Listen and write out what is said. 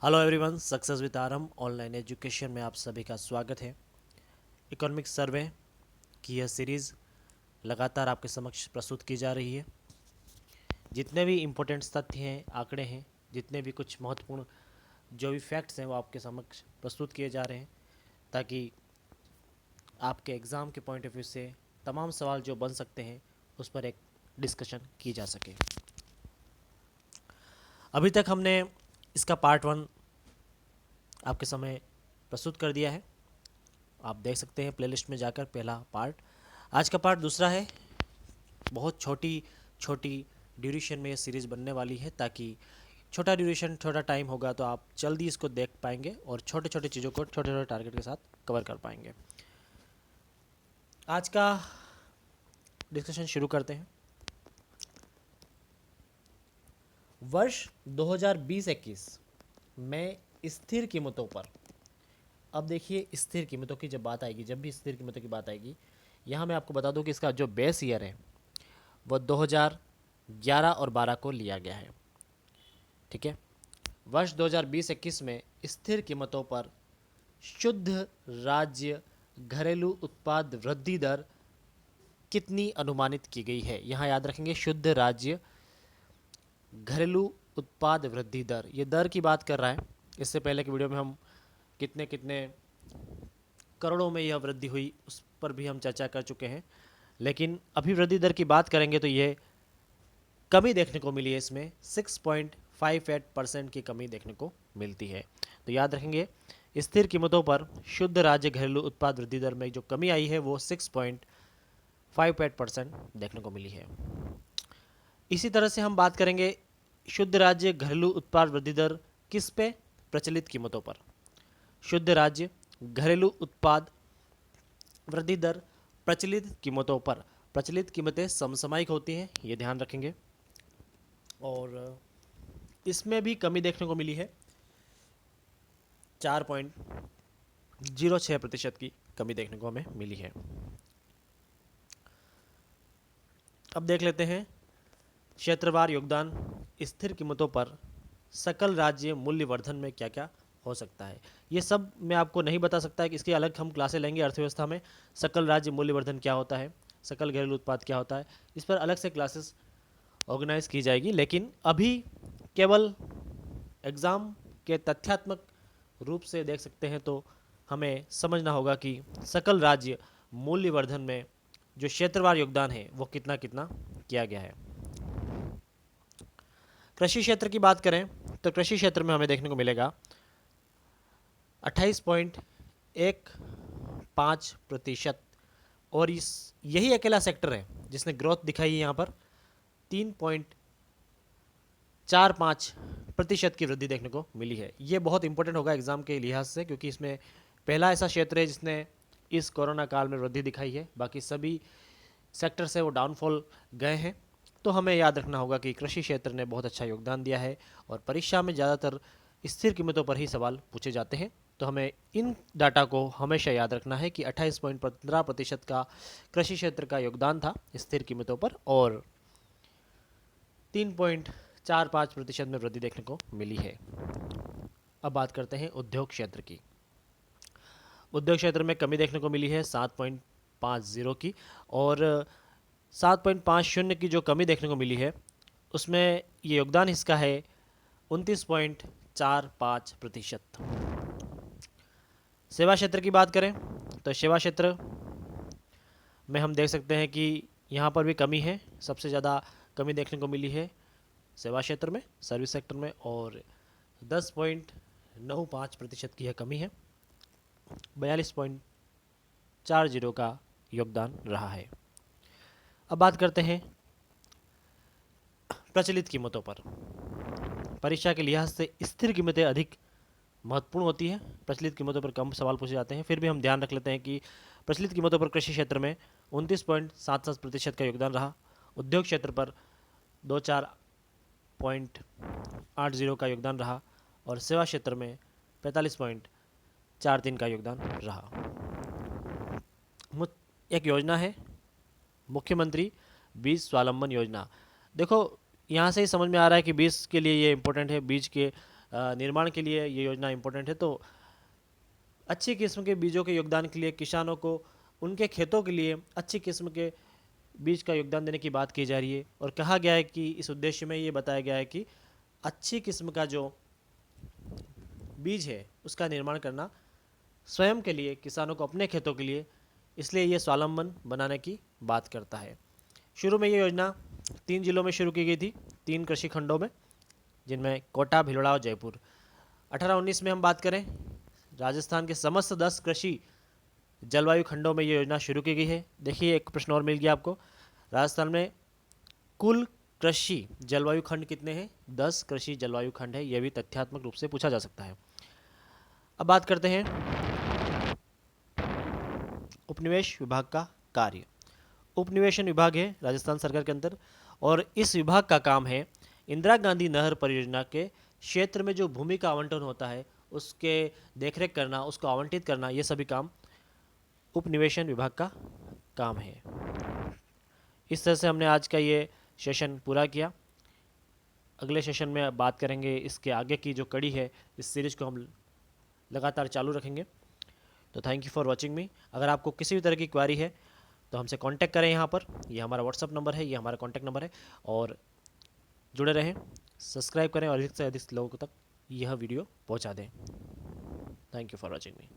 Hello everyone, success with Aaram online education में आप सभी का स्वागत है। इकोनॉमिक सर्वे की यह सीरीज़ लगातार आपके समक्ष प्रस्तुत की जा रही है। जितने भी इम्पोर्टेंट तथ्य हैं, आंकड़े हैं, जितने भी कुछ महत्वपूर्ण जो भी फैक्ट्स हैं वो आपके समक्ष प्रस्तुत किए जा रहे हैं, ताकि आपके एग्ज़ाम के पॉइंट ऑफ व्यू से तमाम सवाल जो बन सकते हैं उस पर एक डिस्कशन की जा सके। अभी तक हमने इसका पार्ट 1 आपके समय प्रस्तुत कर दिया है। आप देख सकते हैं प्लेलिस्ट में जाकर पहला पार्ट। आज का पार्ट दूसरा है। बहुत छोटी छोटी ड्यूरेशन में ये सीरीज़ बनने वाली है, ताकि छोटा ड्यूरेशन छोटा टाइम होगा तो आप जल्दी इसको देख पाएंगे और छोटे छोटे चीज़ों को छोटे छोटे टारगेट के साथ कवर कर पाएंगे। आज का डिस्कशन शुरू करते हैं। वर्ष 2020-21 में स्थिर कीमतों पर, अब देखिए स्थिर कीमतों की जब बात आएगी, जब भी स्थिर कीमतों की बात आएगी, यहाँ मैं आपको बता दूं कि इसका जो बेस ईयर है वो 2011 और 12 को लिया गया है। ठीक है, वर्ष 2020-21 में स्थिर कीमतों पर शुद्ध राज्य घरेलू उत्पाद वृद्धि दर कितनी अनुमानित की गई है। यहाँ याद रखेंगे, शुद्ध राज्य घरेलू उत्पाद वृद्धि दर, ये दर की बात कर रहा है। इससे पहले की वीडियो में हम कितने कितने करोड़ों में यह वृद्धि हुई उस पर भी हम चर्चा कर चुके हैं, लेकिन अभी वृद्धि दर की बात करेंगे तो ये कमी देखने को मिली है। इसमें 6.58% की कमी देखने को मिलती है। तो याद रखेंगे, स्थिर कीमतों पर शुद्ध राज्य घरेलू उत्पाद वृद्धि दर में जो कमी आई है वो 6.58% देखने को मिली है। इसी तरह से हम बात करेंगे शुद्ध राज्य घरेलू उत्पाद वृद्धि दर किस पे? प्रचलित कीमतों पर। शुद्ध राज्य घरेलू उत्पाद वृद्धि दर प्रचलित कीमतों पर। प्रचलित कीमतें समसामयिक होती हैं, ये ध्यान रखेंगे। और इसमें भी कमी देखने को मिली है, 4.06% की कमी देखने को हमें मिली है। अब देख लेते हैं क्षेत्रवार योगदान स्थिर कीमतों पर सकल राज्य मूल्यवर्धन में क्या क्या हो सकता है। ये सब मैं आपको नहीं बता सकता है कि इसकी अलग हम क्लासें लेंगे अर्थव्यवस्था में। सकल राज्य मूल्यवर्धन क्या होता है, सकल घरेलू उत्पाद क्या होता है, इस पर अलग से क्लासेस ऑर्गेनाइज की जाएगी। लेकिन अभी केवल एग्ज़ाम के तथ्यात्मक रूप से देख सकते हैं तो हमें समझना होगा कि सकल राज्य मूल्यवर्धन में जो क्षेत्रवार योगदान है वो कितना कितना किया गया है। कृषि क्षेत्र की बात करें तो कृषि क्षेत्र में हमें देखने को मिलेगा 28.15%, और यही अकेला सेक्टर है जिसने ग्रोथ दिखाई है। यहाँ पर 3.45% की वृद्धि देखने को मिली है। ये बहुत इंपॉर्टेंट होगा एग्जाम के लिहाज से, क्योंकि इसमें पहला ऐसा क्षेत्र है जिसने इस कोरोना काल में वृद्धि दिखाई है। बाकी सभी सेक्टर से वो डाउनफॉल गए हैं। तो हमें याद रखना होगा कि कृषि क्षेत्र ने बहुत अच्छा योगदान दिया है, और परीक्षा में ज़्यादातर स्थिर कीमतों पर ही सवाल पूछे जाते हैं। तो हमें इन डाटा को हमेशा याद रखना है कि 28.15% का कृषि क्षेत्र का योगदान था स्थिर कीमतों पर, और 3.45% में वृद्धि देखने को मिली है। अब बात करते हैं उद्योग क्षेत्र की। उद्योग क्षेत्र में कमी देखने को मिली है 7.50 की, और 7.50 की जो कमी देखने को मिली है उसमें ये योगदान इसका है 29.45%। सेवा क्षेत्र की बात करें तो सेवा क्षेत्र में हम देख सकते हैं कि यहाँ पर भी कमी है। सबसे ज़्यादा कमी देखने को मिली है सेवा क्षेत्र में, सर्विस सेक्टर में, और 10.95% की यह कमी है। 42.40 का योगदान रहा है। अब बात करते हैं प्रचलित कीमतों पर। परीक्षा के लिहाज से स्थिर कीमतें अधिक महत्वपूर्ण होती है, प्रचलित कीमतों पर कम सवाल पूछे जाते हैं। फिर भी हम ध्यान रख लेते हैं कि प्रचलित कीमतों पर कृषि क्षेत्र में 29.77% का योगदान रहा, उद्योग क्षेत्र पर 24.80 का योगदान रहा, और सेवा क्षेत्र में 45.43 का योगदान रहा। एक योजना है मुख्यमंत्री बीज स्वावलंबन योजना। देखो, यहाँ से ही समझ में आ रहा है कि बीज के लिए ये इम्पोर्टेंट है। बीज के निर्माण के लिए ये योजना इम्पोर्टेंट है। तो अच्छी किस्म के बीजों के योगदान के लिए किसानों को उनके खेतों के लिए अच्छी किस्म के बीज का योगदान देने की बात की जा रही है, और कहा गया है कि इस उद्देश्य में ये बताया गया है कि अच्छी किस्म का जो बीज है उसका निर्माण करना स्वयं के लिए, किसानों को अपने खेतों के लिए, इसलिए ये स्वावलंबन बनाने की बात करता है। शुरू में ये योजना 3 जिलों में शुरू की गई थी, 3 कृषि खंडों में, जिनमें कोटा, भिलवाड़ा और जयपुर। 18-19 में हम बात करें, राजस्थान के समस्त 10 कृषि जलवायु खंडों में ये योजना शुरू की गई है। देखिए, एक प्रश्न और मिल गया आपको, राजस्थान में कुल कृषि जलवायु खंड कितने हैं? 10 कृषि जलवायु खंड है, यह भी तथ्यात्मक रूप से पूछा जा सकता है। अब बात करते हैं उपनिवेश विभाग का कार्य। उपनिवेशन विभाग है राजस्थान सरकार के अंदर, और इस विभाग का काम है इंदिरा गांधी नहर परियोजना के क्षेत्र में जो भूमि का आवंटन होता है उसके देखरेख करना, उसको आवंटित करना, ये सभी काम उपनिवेशन विभाग का काम है। इस तरह से हमने आज का ये सेशन पूरा किया। अगले सेशन में बात करेंगे इसके आगे की जो कड़ी है, इस सीरीज को हम लगातार चालू रखेंगे। तो थैंक यू फॉर वॉचिंग मी। अगर आपको किसी भी तरह की क्वारी है तो हमसे कांटेक्ट करें यहाँ पर, ये हमारा व्हाट्सअप नंबर है, ये हमारा कांटेक्ट नंबर है, और जुड़े रहें, सब्सक्राइब करें और अधिक से अधिक लोगों तक यह वीडियो पहुँचा दें। Thank you for watching me.